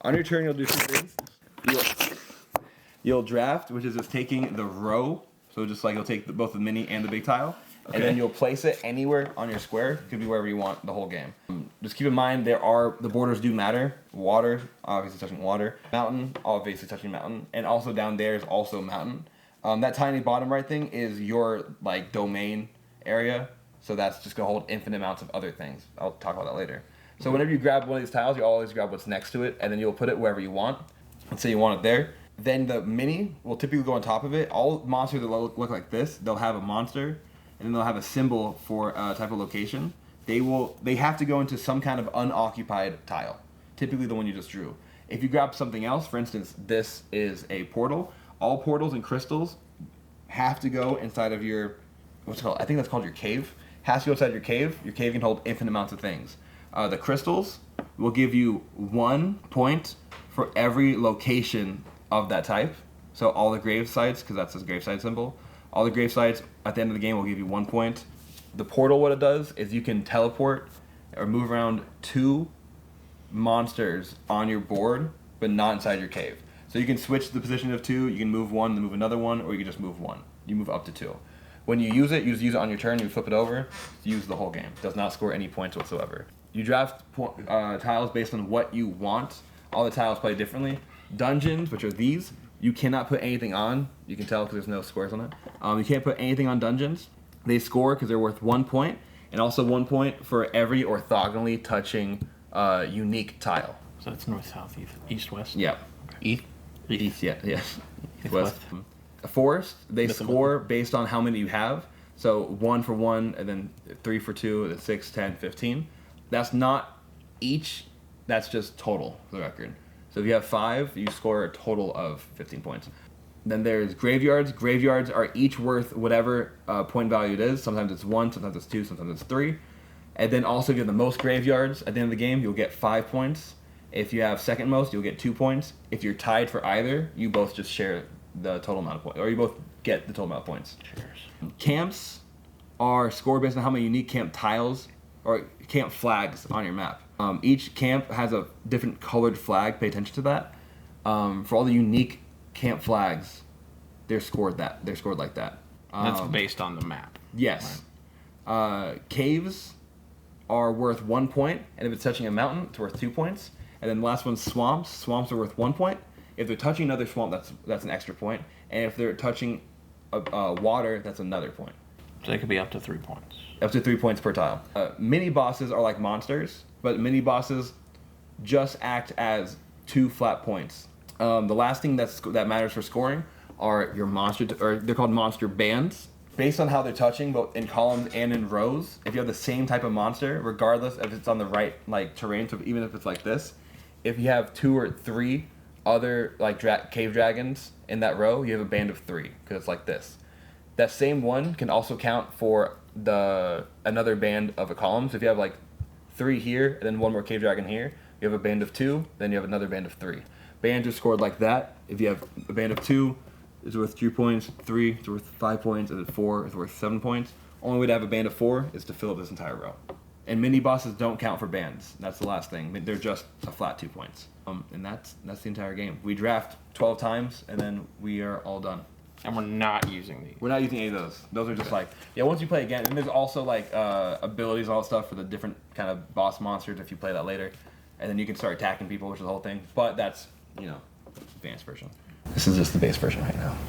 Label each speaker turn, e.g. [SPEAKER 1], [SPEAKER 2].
[SPEAKER 1] On your turn, you'll do two things. You'll draft, which is just taking the row. So just like you'll take both the mini and the big tile. Okay. And then you'll place it anywhere on your square. It could be wherever you want the whole game. Just keep in mind the borders do matter. Water, obviously touching water. Mountain, obviously touching mountain. And also down there is also mountain. That tiny bottom right thing is your like domain area. So that's just gonna hold infinite amounts of other things. I'll talk about that later. So whenever you grab one of these tiles, you always grab what's next to it, and then you'll put it wherever you want. Let's say you want it there. Then the mini will typically go on top of it. All monsters that look like this, they'll have a monster, and then they'll have a symbol for a type of location. They have to go into some kind of unoccupied tile, typically the one you just drew. If you grab something else, for instance, this is a portal. All portals and crystals have to go inside of your, what's it called? I think that's called your cave. Has to go inside your cave. Your cave can hold infinite amounts of things. The crystals will give you 1 point for every location of that type. So all the grave sites, because that's his grave site symbol, all the grave sites at the end of the game will give you 1 point. The portal, what it does is you can teleport or move around 2 monsters on your board, but not inside your cave. So you can switch the position of 2, you can move 1, then move another one, or you can just move 1. You move up to 2. When you use it, you just use it on your turn, you flip it over, use the whole game. It does not score any points whatsoever. You draft tiles based on what you want. All the tiles play differently. Dungeons, which are these, you cannot put anything on. You can tell because there's no squares on it. You can't put anything on dungeons. They score because they're worth 1 point, and also 1 point for every orthogonally touching unique tile.
[SPEAKER 2] So it's north, south, east, west?
[SPEAKER 1] Yeah.
[SPEAKER 2] Okay.
[SPEAKER 1] East, yeah, yes. West. A forest, they score based on how many you have. So 1 for 1, and then 3 for 2, and then 6, 10, 15. That's not each, that's just total, for the record. So if you have 5, you score a total of 15 points. Then there's graveyards. Graveyards are each worth whatever point value it is. Sometimes it's 1, sometimes it's 2, sometimes it's 3. And then also if you have the most graveyards at the end of the game, you'll get 5 points. If you have second most, you'll get 2 points. If you're tied for either, you both just share the total amount of points, or you both get the total amount of points. Cheers. Camps are scored based on how many unique camp tiles or camp flags on your map. Each camp has a different colored flag. Pay attention to that. For all the unique camp flags, they're scored like that.
[SPEAKER 2] That's based on the map.
[SPEAKER 1] Yes. Right. Caves are worth 1 point, and if it's touching a mountain, it's worth 2 points. And then the last one's swamps. Swamps are worth 1 point. If they're touching another swamp, that's an extra point. And if they're touching water, that's another point.
[SPEAKER 2] So they could be up to 3 points.
[SPEAKER 1] Up to 3 points per tile. Mini bosses are like monsters, but mini bosses just act as 2 flat points. The last thing that matters for scoring are your monster, or they're called monster bands. Based on how they're touching, both in columns and in rows, if you have the same type of monster, regardless if it's on the right like terrain, so even if it's like this, if you have 2 or 3 other like cave dragons in that row, you have a band of 3 because it's like this. That same one can also count for another band of a column. So if you have like 3 here and then 1 more cave dragon here, you have a band of 2, then you have another band of 3. Bands are scored like that. If you have a band of 2, it's worth 2 points, 3 is worth 5 points, and then 4 is worth 7 points. Only way to have a band of 4 is to fill up this entire row. And mini bosses don't count for bands. That's the last thing. They're just a flat 2 points. And that's the entire game. We draft 12 times, and then we are all done.
[SPEAKER 2] And we're not using these.
[SPEAKER 1] We're not using any of those. Those are just like, yeah, once you play again, and there's also like abilities and all that stuff for the different kind of boss monsters if you play that later. And then you can start attacking people, which is the whole thing. But that's, advanced version. This is just the base version right now.